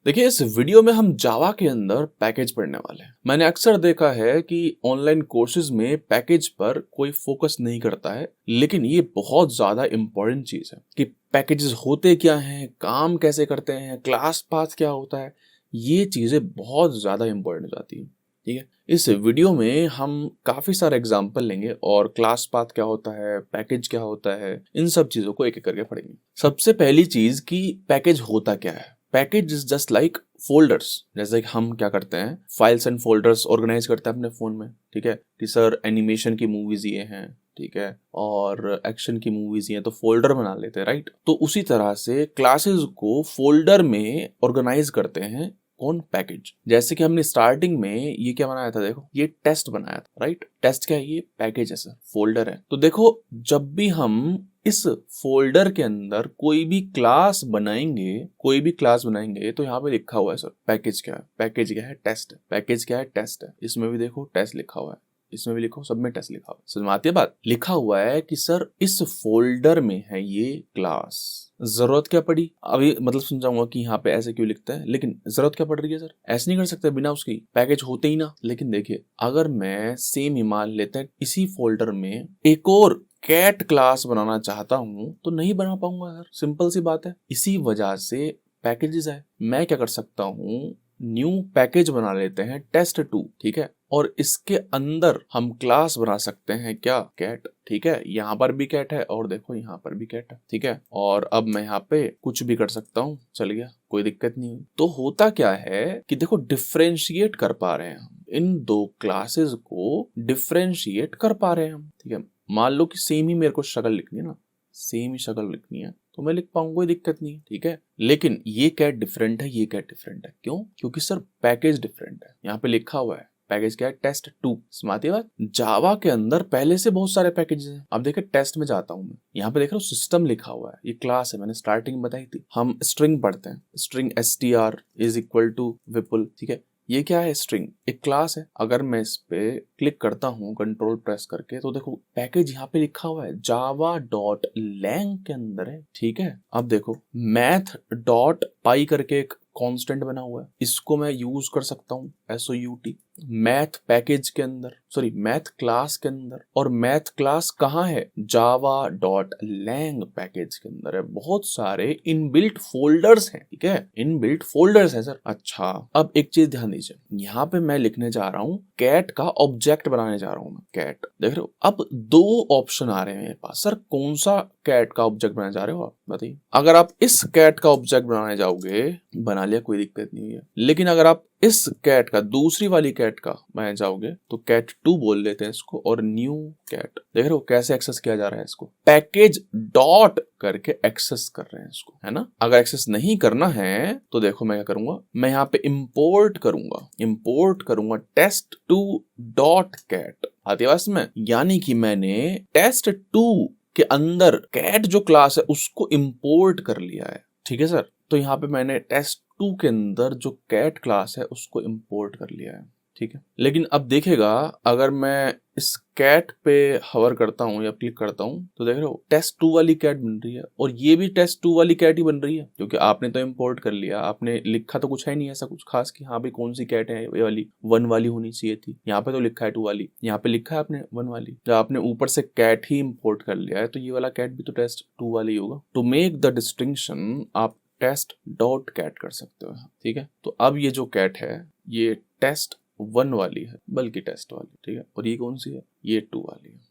देखिए, इस वीडियो में हम जावा के अंदर पैकेज पढ़ने वाले हैं। मैंने अक्सर देखा है कि ऑनलाइन कोर्सेज में पैकेज पर कोई फोकस नहीं करता है, लेकिन ये बहुत ज्यादा इम्पोर्टेंट चीज है कि पैकेजेस होते क्या हैं, काम कैसे करते हैं, क्लास पाथ क्या होता है। ये चीजें बहुत ज्यादा इम्पोर्टेंट हो जाती है। ठीक है, इस वीडियो में हम काफी सारे एग्जाम्पल लेंगे और क्लास पाथ क्या होता है, पैकेज क्या होता है, इन सब चीजों को एक एक करके पढ़ेंगे। सबसे पहली चीज कि पैकेज होता क्या है। Package is just like folders. जैसे कि हम क्या करते हैं, फाइल्स एंड फोल्डर्स ऑर्गेनाइज करते हैं अपने फोन में। ठीक है कि सर एनिमेशन की मूवीज ये हैं, ठीक है, और एक्शन की मूवीज ये तो फोल्डर बना लेते हैं, राइट। तो उसी तरह से क्लासेस को फोल्डर में ऑर्गेनाइज करते हैं कौन, पैकेज। जैसे कि हमने स्टार्टिंग में ये क्या बनाया था, देखो ये टेस्ट बनाया था, राइट। टेस्ट क्या है, ये पैकेज है सर, फोल्डर है। तो देखो जब भी हम इस फोल्डर के अंदर कोई भी क्लास बनाएंगे तो यहाँ पे लिखा हुआ है सर पैकेज क्या है। पैकेज क्या है, टेस्ट है। पैकेज क्या है, टेस्ट है। इसमें भी देखो टेस्ट लिखा हुआ है, इसमें भी लिखो, सब में टेस्ट लिखा हुआ है। समझ में आती है बात। लिखा हुआ है कि सर इस फोल्डर में है ये क्लास। जरूरत क्या पड़ी, अभी मतलब समझाऊंगा कि यहाँ पे ऐसे क्यों लिखते हैं, लेकिन जरूरत क्या पड़ रही है सर, ऐसे नहीं कर सकते बिना उसकी, पैकेज होते ही ना। लेकिन देखिए अगर मैं सेम ही मान लेते हैं इसी फोल्डर में एक और कैट क्लास बनाना चाहता हूं तो नहीं बना पाऊंगा सर, सिंपल सी बात है। इसी वजह से पैकेजेस है। मैं क्या कर सकता हूं, न्यू पैकेज बना लेते हैं test2, ठीक है, और इसके अंदर हम क्लास बना सकते हैं क्या, कैट। ठीक है, यहाँ पर भी कैट है और देखो यहाँ पर भी कैट है। ठीक है, और अब मैं यहाँ पे कुछ भी कर सकता हूँ, चल गया, कोई दिक्कत नहीं हुई। तो होता क्या है कि देखो डिफ्रेंशिएट कर पा रहे हैं हम, इन दो क्लासेस को डिफ्रेंशिएट कर पा रहे हैं हम। ठीक है, मान लो कि सेम ही मेरे को शक्ल लिखनी है ना, सेम ही शक्ल लिखनी है तो मैं लिख पाऊंगा, कोई दिक्कत नहीं। ठीक है, लेकिन ये कैट डिफरेंट है, ये कैट डिफरेंट है। क्यों? क्योंकि सर पैकेज डिफरेंट है। यहाँ पे लिखा हुआ है पैकेज क्या है, टेस्ट2। स्मार्टी बात। जावा के अंदर पहले से बहुत सारे पैकेजेस हैं। अब देखिए टेस्ट में जाता हूँ मैं, यहाँ पे देख रहा हूँ सिस्टम लिखा हुआ है, ये क्लास है, मैंने स्टार्टिंग में बताई थी। हम स्ट्रिंग पढ़ते हैं, string str is equal to Vipul. ठीक है, ये क्या है, स्ट्रिंग, एक क्लास है। अगर मैं इस पे क्लिक करता हूँ कंट्रोल प्रेस करके तो देखो पैकेज यहाँ पे लिखा हुआ है java.lang के अंदर है। ठीक है, अब देखो math.py करके एक कांस्टेंट बना हुआ है, इसको मैं यूज कर सकता हूँ SOUT मैथ पैकेज के अंदर, सॉरी मैथ क्लास के अंदर। और मैथ क्लास कहाँ है, java.lang पैकेज के अंदर है। बहुत सारे इनबिल्ट फोल्डर्स हैं। ठीक है, इनबिल्ट फोल्डर्स है सर। अच्छा, अब एक चीज ध्यान दीजिए, यहाँ पे मैं लिखने जा रहा हूँ कैट का ऑब्जेक्ट बनाने जा रहा हूँ मैं, कैट। देख रहे हो, अब दो ऑप्शन आ रहे हैं मेरे पास, सर कौन सा कैट का ऑब्जेक्ट बनाने जा रहे हो आप बताइए। अगर आप इस कैट का ऑब्जेक्ट बनाने जाओगे, बना लिया, कोई दिक्कत नहीं है। लेकिन अगर आप इस कैट का, दूसरी वाली कैट का बनाने जाओगे तो कैट2 बोल लेते हैं इसको, और न्यू कैट। देख रहे हो कैसे एक्सेस किया जा रहा है इसको, पैकेज डॉट करके एक्सेस कर रहे हैं इसको, है ना। अगर एक्सेस नहीं करना है तो देखो मैं क्या करूंगा, मैं यहाँ पे इंपोर्ट करूंगा test2 डॉट कैट। आती है में, यानी कि मैंने test2 के अंदर कैट जो क्लास है उसको इंपोर्ट कर लिया है। ठीक है सर, तो यहाँ पे मैंने test2 के अंदर जो कैट क्लास है उसको इंपोर्ट कर लिया है। ठीक है, लेकिन अब देखेगा अगर मैं इस कैट पे हवर करता हूँ या क्लिक करता हूँ तो देख रहे हो test2 वाली कैट बन रही है, और ये भी test2 वाली कैट ही बन रही है, क्योंकि आपने तो इंपोर्ट कर लिया, आपने लिखा तो कुछ है नहीं ऐसा कुछ खास कि हाँ भाई कौन सी कैट है, ये वाली 1 वाली होनी चाहिए थी। यहाँ पे तो लिखा है 2 वाली, यहाँ पे लिखा है आपने 1 वाली। जब आपने ऊपर से कैट ही इंपोर्ट कर लिया है तो ये वाला कैट भी तो test2 वाली होगा। टू मेक द डिस्टिंक्शन आप टेस्ट डॉट कैट कर सकते हो। ठीक है, तो अब ये जो कैट है ये test1 वाली है, बल्कि टेस्ट वाली। ठीक है, और ये कौन सी है, ये 2 वाली है।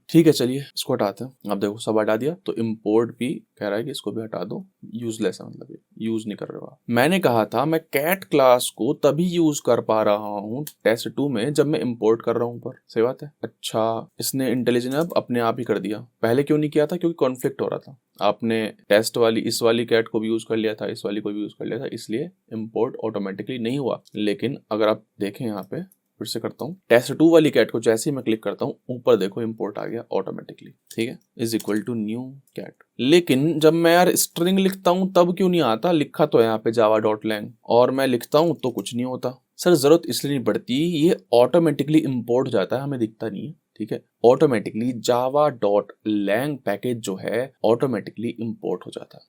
ठीक है, चलिए इसको हटाते हैं। अब देखो सब हटा दिया, तो इंपोर्ट भी कह रहा है कि इसको भी हटा दो, यूजलेस है, मतलब यूज नहीं कर रहे हो आप। मैंने कहा था मैं कैट क्लास को तभी यूज कर पा रहा हूँ test2 में जब मैं इंपोर्ट कर रहा हूँ ऊपर। सही बात है। अच्छा, इसने इंटेलिजेंट अब अपने आप ही कर दिया, पहले क्यों नहीं किया था, क्योंकि कॉन्फ्लिक्ट हो रहा था। आपने टेस्ट वाली इस वाली कैट को भी यूज कर लिया था, इस वाली को भी यूज कर लिया था, इसलिए इंपोर्ट ऑटोमेटिकली नहीं हुआ। लेकिन अगर आप देखें यहाँ पे, फिर से करता हूँ, test2 वाली कैट को जैसे ही मैं क्लिक करता हूँ ऊपर देखो इंपोर्ट आ गया ऑटोमेटिकली। ठीक है, is equal to new cat. लेकिन जब मैं यार स्ट्रिंग लिखता हूँ तब क्यों नहीं आता, लिखा तो है यहाँ पे java.lang, और मैं लिखता हूँ तो कुछ नहीं होता। सर जरूरत इसलिए नहीं पड़ती, ये ऑटोमेटिकली इंपोर्ट हो जाता है, हमें दिखता नहीं है। ठीक है, ऑटोमेटिकली java.lang पैकेज जो है ऑटोमेटिकली इंपोर्ट हो जाता है।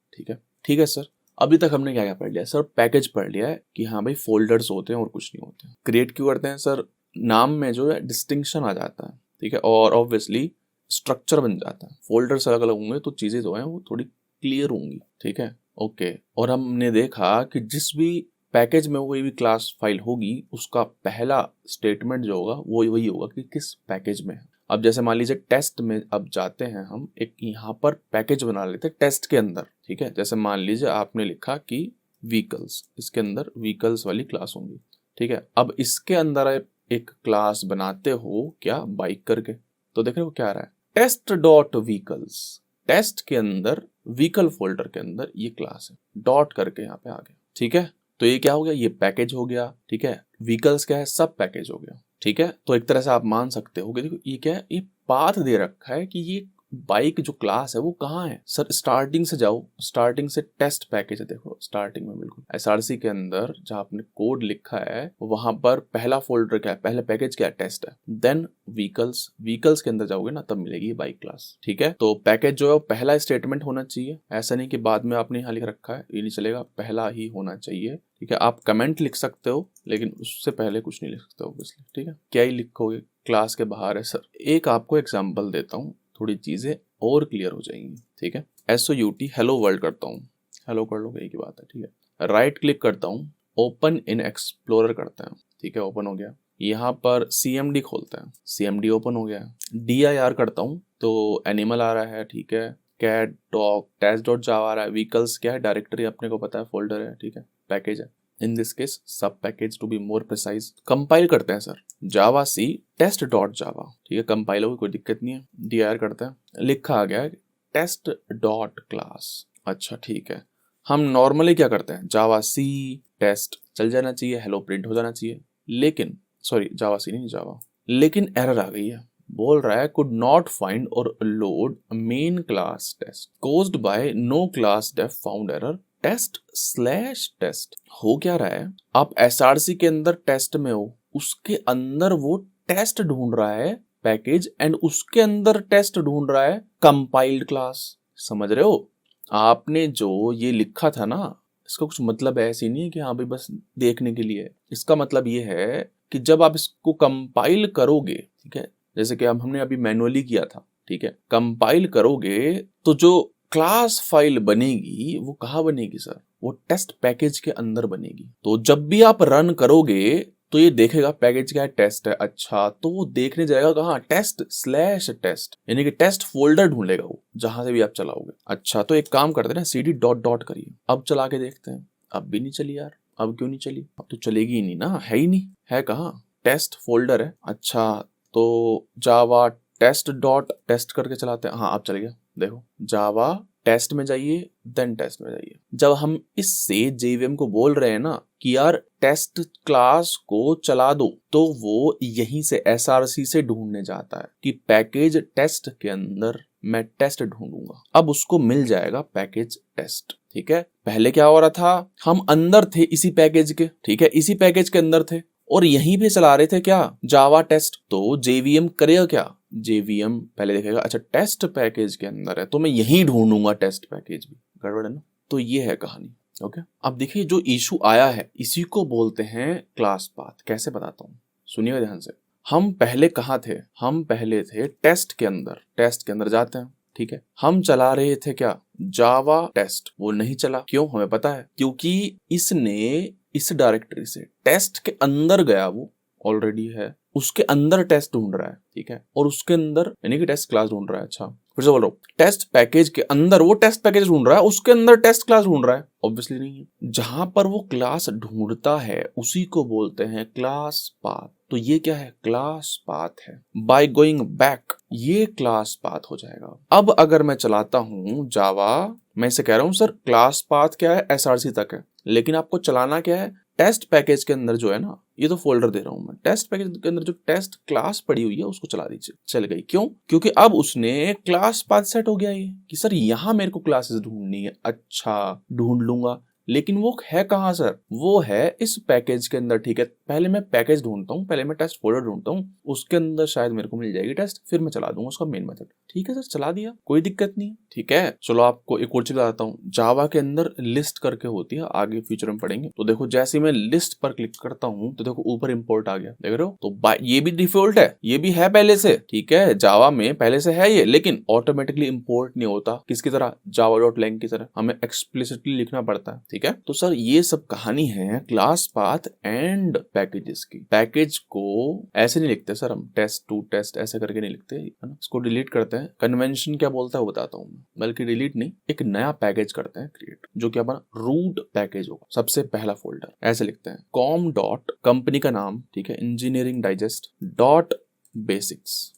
ठीक है सर, अभी तक हमने क्या क्या पढ़ लिया सर? पैकेज पढ़ लिया है कि हाँ भाई फोल्डर्स होते हैं और कुछ नहीं होते। क्रिएट क्यों करते हैं सर? नाम में जो है डिस्टिंक्शन आ जाता है, ठीक है, और ऑब्वियसली स्ट्रक्चर बन जाता है। फोल्डर्स अलग अलग होंगे तो चीजें जो है वो थोड़ी क्लियर होंगी, ठीक है, ओके। और हमने देखा कि जिस भी पैकेज में कोई भी क्लास फाइल होगी उसका पहला स्टेटमेंट जो होगा वो वही होगा कि किस पैकेज में है। अब जैसे मान लीजिए टेस्ट में अब जाते हैं हम, एक यहाँ पर पैकेज बना लेते हैं टेस्ट के अंदर, ठीक है। जैसे मान लीजिए आपने लिखा कि व्हीकल्स, इसके अंदर व्हीकल्स वाली क्लास होंगी, ठीक है। अब इसके अंदर एक क्लास बनाते हो क्या, बाइक करके, तो देख रहे हो क्या आ रहा है, टेस्ट डॉट व्हीकल्स। टेस्ट के अंदर व्हीकल फोल्डर के अंदर ये क्लास है, डॉट करके यहाँ पे आ गया, ठीक है। तो ये क्या हो गया, ये पैकेज हो गया, ठीक है। व्हीकल्स क्या है, सब पैकेज हो गया, ठीक है। तो एक तरह से आप मान सकते हो कि देखो ये क्या है, ये पाथ दे रखा है कि ये बाइक जो क्लास है वो कहाँ है सर। स्टार्टिंग से जाओ, स्टार्टिंग से टेस्ट पैकेज है, देखो स्टार्टिंग में बिल्कुल एसआरसी के अंदर जहाँ आपने कोड लिखा है वहां पर पहला फोल्डर क्या है, पहला पैकेज क्या है, टेस्ट है। देन व्हीकल्स, व्हीकल्स के अंदर जाओगे ना तब मिलेगी बाइक क्लास, ठीक है। तो पैकेज जो है पहला स्टेटमेंट होना चाहिए, ऐसा नहीं कि बाद में आपने यहाँ लिख रखा है, ये नहीं चलेगा, पहला ही होना चाहिए, ठीक है। आप कमेंट लिख सकते हो लेकिन उससे पहले कुछ नहीं लिख सकते ऑब्वियसली, ठीक है। क्या ही लिखोगे, क्लास के बाहर है सर। एक आपको एग्जांपल देता हूँ, थोड़ी चीजें और क्लियर हो जाएंगी, ठीक है। SOUT हेलो वर्ल्ड करता हूँ, हेलो कर लो, एक ही बात है, ठीक है। राइट क्लिक करता हूँ, ओपन इन एक्सप्लोरर करते हैं, ठीक है, ओपन हो गया। यहाँ पर CMD खोलते हैं, CMD ओपन हो गया। DIR करता हूँ तो एनिमल आ रहा है, ठीक है। Cat dog test dot java आ रहा है। व्हीकल्स क्या है, डायरेक्टरी अपने को पता है, फोल्डर है, ठीक है, पैकेज है, in this case sub package to be more precise. Compile करते हैं sir, javac test dot java, ठीक है, कंपाइल होगी, कोई दिक्कत नहीं है। DIR करते हैं, लिखा आ गया टेस्ट डॉट क्लास, अच्छा ठीक है। हम नॉर्मली क्या करते हैं, जावा सी टेस्ट चल जाना चाहिए, हेलो प्रिंट हो जाना चाहिए, लेकिन सॉरी जावा सी नहीं, जावा, लेकिन एरर आ गई है, बोल रहा है could not find or load main class test caused by no class def found error test test. हो क्या रहा है, आप SRC के अंदर टेस्ट में हो, उसके अंदर वो टेस्ट ढूंढ रहा है पैकेज, एंड उसके अंदर टेस्ट ढूंढ रहा है कंपाइल्ड क्लास। समझ रहे हो, आपने जो ये लिखा था ना, इसका कुछ मतलब ऐसे नहीं है कि हाँ भाई बस देखने के लिए। इसका मतलब ये है कि जब आप इसको कंपाइल करोगे, ठीक है, जैसे कि हमने अभी मैनुअली किया था, ठीक है, कंपाइल करोगे तो जो क्लास फाइल बनेगी वो कहाँ बनेगी सर, वो टेस्ट पैकेज के अंदर बनेगी। तो जब भी आप रन करोगे तो ये देखेगा पैकेज क्या है, टेस्ट है, अच्छा, तो वो देखने जाएगा कहाँ, टेस्ट/टेस्ट, यानी कि टेस्ट फोल्डर ढूंढेगा वो जहां से भी आप चलाओगे। अच्छा, तो एक काम करते हैं ना, CD डॉट डॉट करिए, अब चला के देखते हैं। अब भी नहीं चली यार, अब क्यों नहीं चली, अब तो चलेगी ही नहीं ना, है ही नहीं, है कहाँ, टेस्ट फोल्डर है। अच्छा, तो जावा टेस्ट डॉट टेस्ट करके चलाते हैं, हाँ अब चल गया, देखो जावा टेस्ट में जाइए, देन टेस्ट में जाइए। जब हम इससे JVM को बोल रहे हैं ना कि यार टेस्ट क्लास को चला दो, तो वो यहीं से SRC से ढूंढने जाता है कि पैकेज टेस्ट के अंदर मैं टेस्ट ढूंढूंगा, अब उसको मिल जाएगा पैकेज टेस्ट, ठीक है। पहले क्या हो रहा था, हम अंदर थे इसी पैकेज के, ठीक है, इसी पैकेज के अंदर थे और यहीं पे चला रहे थे क्या, जावा टेस्ट। तो JVM करेगा क्या, JVM पहले देखेगा, अच्छा टेस्ट पैकेज के अंदर है तो मैं यहीं ढूंढूंगा टेस्ट पैकेज भी, गड़बड़ है ना। तो ये है कहानी, ओके। अब देखिए जो इशू आया है इसी को बोलते हैं क्लास पाथ। कैसे बताता हूँ, सुनिएगा ध्यान से। हम पहले कहाँ थे, हम पहले थे टेस्ट के अंदर, टेस्ट के अंदर जाते हैं, ठीक है। हम चला रहे थे क्या, जावा टेस्ट, वो नहीं चला, क्यों, हमें पता है, क्योंकि इसने इस डायरेक्टरी से टेस्ट के अंदर गया, वो ऑलरेडी है, उसके अंदर टेस्ट ढूंढ रहा है, ठीक है, और उसके अंदर यानी कि टेस्ट क्लास ढूंढ रहा है। अच्छा, फिर से बोल रहा हूँ, टेस्ट पैकेज के अंदर वो टेस्ट पैकेज ढूंढ रहा है, उसके अंदर टेस्ट क्लास ढूंढ रहा है, ऑब्वियसली नहीं है। जहां पर वो क्लास ढूंढता है उसी को बोलते हैं क्लास पाथ। तो ये क्या है, क्लास पाथ है। बाय गोइंग बैक ये क्लास पाथ हो जाएगा। अब अगर मैं चलाता हूँ जावा, मैं इसे कह रहा हूँ सर क्लास पाथ क्या है, SRC तक है, लेकिन आपको चलाना क्या है, टेस्ट पैकेज के अंदर जो है ना, ये तो फोल्डर दे रहा हूं मैं, टेस्ट पैकेज के अंदर जो टेस्ट क्लास पड़ी हुई है उसको चला दीजिए, चल गई। क्यों, क्योंकि अब उसने क्लास पाथ सेट हो गया ये कि सर यहां मेरे को क्लासेस ढूंढनी है। अच्छा, ढूंढ लूंगा, लेकिन वो है कहाँ सर, वो है इस पैकेज के अंदर। ठीक है, पहले मैं पैकेज ढूंढता हूँ, पहले मैं टेस्ट फोल्डर ढूंढता हूँ, उसके अंदर शायद मेरे को मिल जाएगी टेस्ट, फिर मैं चला दूंगा उसका मेन मेथड। ठीक है सर, चला दिया, कोई दिक्कत नहीं है। ठीक है, चलो आपको एक और चीज बताता हूँ। जावा के अंदर लिस्ट करके होती है, आगे फ्यूचर में पढ़ेंगे। तो देखो जैसे मैं लिस्ट पर क्लिक करता हूँ तो देखो ऊपर इंपोर्ट आ गया, देख रहे हो। तो ये भी डिफॉल्ट है, ये भी है पहले से। ठीक है, जावा में पहले से है ये, लेकिन ऑटोमेटिकली इंपोर्ट नहीं होता। किसकी तरह, जावा.lang की तरह हमें एक्सप्लिसिटली लिखना पड़ता है। ठीक है, तो सर ये सब कहानी है क्लास पाथ एंड पैकेजेस की। पैकेज को ऐसे नहीं लिखते सर हम, टेस्ट2 टेस्ट ऐसे करके नहीं लिखते, है ना। इसको डिलीट करते हैं। कन्वेंशन क्या बोलता है वो बताता हूँ मैं, बल्कि डिलीट नहीं, एक नया पैकेज करते हैं क्रिएट, जो कि अपना रूट पैकेज होगा, सबसे पहला फोल्डर। ऐसे लिखते हैं कॉम डॉट कंपनी का नाम, ठीक है, इंजीनियरिंग डाइजेस्ट डॉट बेसिक्स।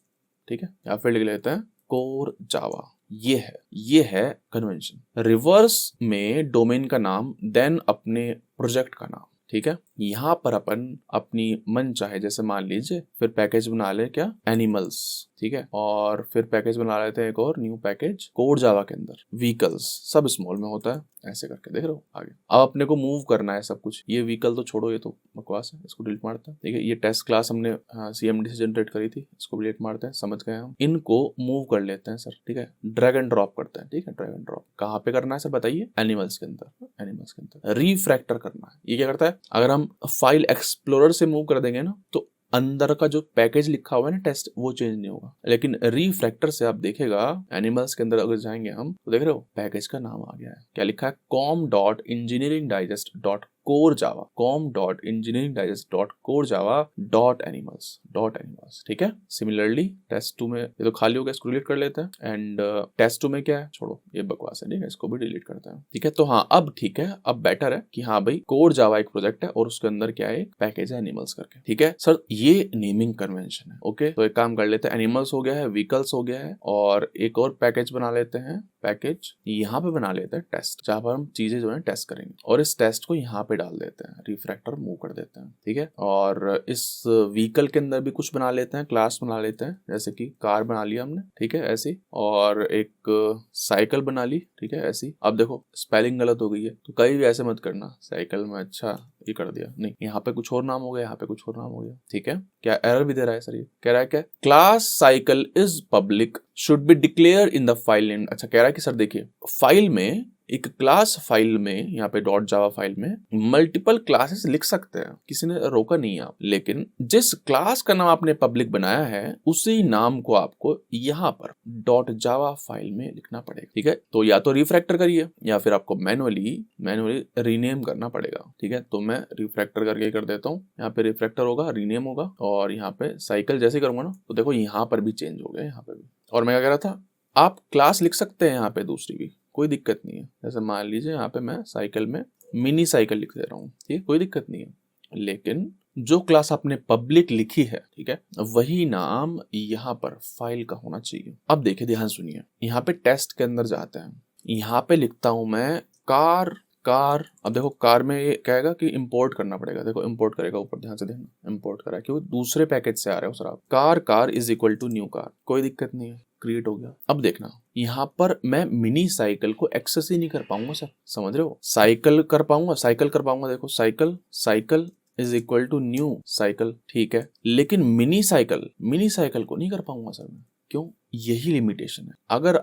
ठीक है, या फिर लिख लेते हैं कोर जावा। ये है कन्वेंशन। रिवर्स में डोमेन का नाम, देन अपने प्रोजेक्ट का नाम। ठीक है, यहाँ पर अपन अपनी मन चाहे जैसे मान लीजिए, फिर पैकेज बना ले क्या, एनिमल्स। ठीक है, और फिर पैकेज बना लेते हैं एक और न्यू पैकेज कोर जावा के अंदर, व्हीकल्स, सब स्मॉल में होता है, ऐसे करके देख रहे हो आगे। अब अपने को मूव करना है सब कुछ। ये व्हीकल तो छोड़ो, ये तो बकवास है, इसको डिलीट मारते हैं। ठीक है, ये टेस्ट क्लास हमने CMD से जनरेट करी थी, इसको डिलीट मारते हैं, समझ गए हम। इनको मूव कर लेते हैं सर। ठीक है, ड्रैग एंड ड्रॉप करते हैं। ठीक है, ड्रैग एंड ड्रॉप कहाँ पे करना है सर बताइए, एनिमल्स के अंदर। एनिमल्स के अंदर रिफ्रैक्टर करना है। ये क्या करता है, अगर हम फाइल एक्सप्लोरर से मूव कर देंगे ना, तो अंदर का जो पैकेज लिखा हुआ है ना टेस्ट, वो चेंज नहीं होगा। लेकिन रिफ्रैक्टर से आप देखेगा, एनिमल्स के अंदर अगर जाएंगे हम, तो देख रहे हो पैकेज का नाम आ गया है, क्या लिखा है, com dot engineering digest dot core Java, com dot engineering digest dot core Java dot animals. ठीक है, सिमिलरली टेस्ट2 में, ये तो खाली हो गया, इसको डिलीट कर लेते हैं। एंड टेस्ट2 में क्या है, छोड़ो ये बकवास है। ठीक है, इसको भी डिलीट करते हैं। ठीक है, तो हाँ अब ठीक है, अब बेटर है कि हाँ भाई कोर जावा एक प्रोजेक्ट है और उसके अंदर क्या है, एक पैकेज है एनिमल्स करके। ठीक है सर, ये नेमिंग कन्वेंशन है। ओके, तो एक काम कर लेते हैं, एनिमल्स हो गया है, व्हीकल्स हो गया है, और एक और पैकेज बना लेते हैं। पैकेज यहाँ पे बना लेते हैं टेस्ट, जहाँ पर हम चीजें जो है टेस्ट करेंगे, और इस टेस्ट को यहाँ पे डाल देते हैं, रिफ्रैक्टर मूव कर देते हैं। ठीक है, और इस व्हीकल के अंदर भी कुछ बना लेते हैं, क्लास बना लेते हैं, जैसे कि कार बना लिया हमने। ठीक है, ऐसी, और एक साइकिल बना ली। ठीक है, ऐसी। अब देखो स्पेलिंग गलत हो गई है, तो कहीं भी ऐसे मत करना, साइकिल में अच्छा ये कर दिया, नहीं, यहाँ पे कुछ और नाम हो गया, यहाँ पे कुछ और नाम हो गया। ठीक है, क्या एरर भी दे रहा है सर, ये कह रहा है क्या, class cycle is public should be declare in the file name. अच्छा, कह रहा है कि सर देखिए, फाइल में, एक क्लास फाइल में, यहाँ पे डॉट जावा फाइल में मल्टीपल क्लासेस लिख सकते हैं, किसी ने रोका नहीं है आप, लेकिन जिस क्लास का नाम आपने पब्लिक बनाया है, उसी नाम को आपको यहाँ पर डॉट जावा फाइल में लिखना पड़ेगा। ठीक है, तो या तो रिफ्रैक्टर करिए, या फिर आपको मैनुअली रीनेम करना पड़ेगा। ठीक है, तो मैं रिफ्रैक्टर करके कर देता हूँ। यहाँ पे रिफ्रैक्टर होगा, रीनेम होगा, और यहाँ पे साइकिल जैसे करूंगा ना, तो देखो यहाँ पर भी चेंज हो गया, यहाँ पे भी। और मैं क्या कह रहा था, आप क्लास लिख सकते हैं यहाँ पे दूसरी भी, कोई दिक्कत नहीं है। जैसे मान लीजिए यहाँ पे मैं साइकिल में मिनी साइकिल लिख दे रहा हूँ, ठीक है, कोई दिक्कत नहीं है। लेकिन जो क्लास आपने पब्लिक लिखी है, ठीक है, वही नाम यहाँ पर फाइल का होना चाहिए। अब देखिए, ध्यान सुनिए, यहाँ पे टेस्ट के अंदर जाते हैं, यहाँ पे लिखता हूं मैं कार। अब देखो कार में ये कहेगा कि इंपोर्ट करना पड़ेगा, देखो इंपोर्ट करेगा, ऊपर ध्यान से देखना, इंपोर्ट करा, क्योंकि दूसरे पैकेज से आ रहे हो सर आप। Car is equal to new car, कोई दिक्कत नहीं है, क्रिएट हो गया। अब देखना, यहाँ पर मैं मिनी साइकिल को एक्सेस ही नहीं कर पाऊंगा सर, समझ रहे हो, साइकिल कर पाऊंगा, देखो cycle is equal to new cycle, ठीक है, लेकिन मिनी साइकिल को नहीं कर पाऊंगा सर मैं। क्यों, यही लिमिटेशन है। अगर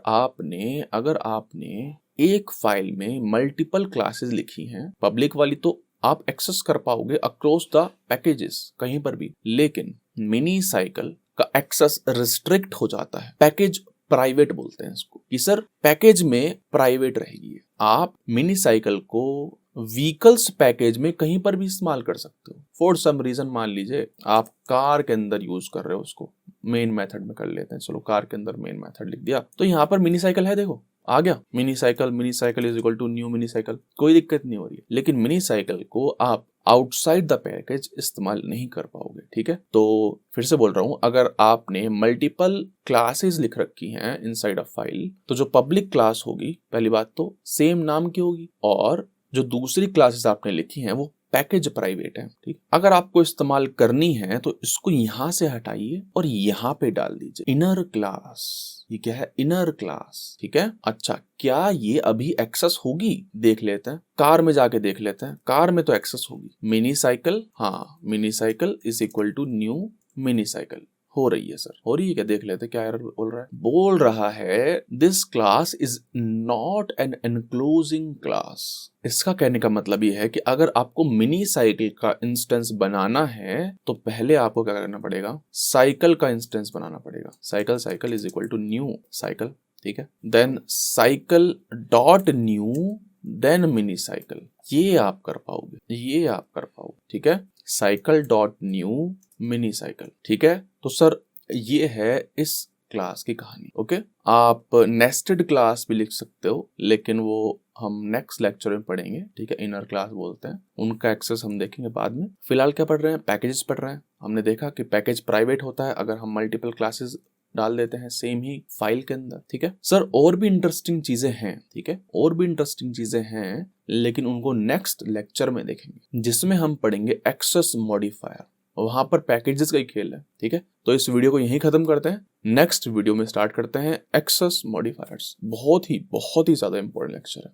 आपने एक फाइल में मल्टीपल क्लासेस लिखी हैं, पब्लिक वाली तो आप एक्सेस कर पाओगे अक्रॉस द पैकेजेस कहीं पर भी, लेकिन मिनी साइकिल का एक्सेस रिस्ट्रिक्ट हो जाता है। पैकेज प्राइवेट बोलते हैं इसको, कि सर पैकेज में प्राइवेट रहेगी। आप मिनी साइकिल को व्हीकल्स पैकेज में कहीं पर भी इस्तेमाल कर सकते हो। फॉर सम रीजन मान लीजिए आप कार के अंदर यूज कर रहे हो, उसको मेन मेथड में कर लेते हैं, चलो कार के अंदर मेन मेथड लिख दिया, तो यहाँ पर मिनी साइकिल है, देखो आ गया, mini cycle is equal to new mini cycle, कोई दिक्कत नहीं हो रही है। लेकिन मिनी साइकिल को आप आउटसाइड द पैकेज इस्तेमाल नहीं कर पाओगे। ठीक है, तो फिर से बोल रहा हूं, अगर आपने मल्टीपल क्लासेस लिख रखी हैं इनसाइड अ फाइल, तो जो पब्लिक क्लास होगी, पहली बात तो सेम नाम की होगी, और जो दूसरी क्लासेस आपने लिखी हैं वो पैकेज प्राइवेट है, ठीक। अगर आपको इस्तेमाल करनी है तो इसको यहाँ से हटाइए और यहाँ पे डाल दीजिए इनर क्लास। ये क्या है? इनर क्लास, ठीक है। अच्छा, क्या ये अभी एक्सेस होगी? देख लेते हैं, कार में जाके देख लेते हैं। कार में तो एक्सेस होगी। मिनी साइकिल, हाँ, mini cycle is equal to new mini cycle. हो रही है सर, हो रही है क्या? देख लेते क्या एरर बोल रहा है। बोल रहा है this class is not an enclosing class. इसका कहने का मतलब ये है कि अगर आपको मिनी साइकिल का इंस्टेंस बनाना है तो पहले आपको क्या करना पड़ेगा? साइकिल का इंस्टेंस बनाना पड़ेगा। Cycle cycle is equal to new cycle, ठीक है। Then cycle dot new then mini cycle. ये आप कर पाओगे, ये आप कर पाओगे, ठीक है। Cycle dot new mini cycle, ठीक है। तो सर ये है इस क्लास की कहानी, ओके। आप नेस्टेड क्लास भी लिख सकते हो, लेकिन वो हम नेक्स्ट लेक्चर में पढ़ेंगे, ठीक है। इनर क्लास बोलते हैं, उनका एक्सेस हम देखेंगे बाद में। फिलहाल क्या पढ़ रहे हैं? पैकेजेस पढ़ रहे हैं। हमने देखा कि पैकेज प्राइवेट होता है अगर हम मल्टीपल क्लासेस डाल देते हैं सेम ही फाइल के अंदर, ठीक है सर। और भी इंटरेस्टिंग चीजें हैं, ठीक है, और भी इंटरेस्टिंग चीजें हैं, लेकिन उनको नेक्स्ट लेक्चर में देखेंगे, जिसमें हम पढ़ेंगे एक्सेस मॉडिफायर। वहां पर पैकेजेस का ही खेल है, ठीक है। तो इस वीडियो को यहीं खत्म करते हैं, नेक्स्ट वीडियो में स्टार्ट करते हैं एक्सेस मॉडिफायर्स। बहुत ही ज्यादा इंपॉर्टेंट लेक्चर है।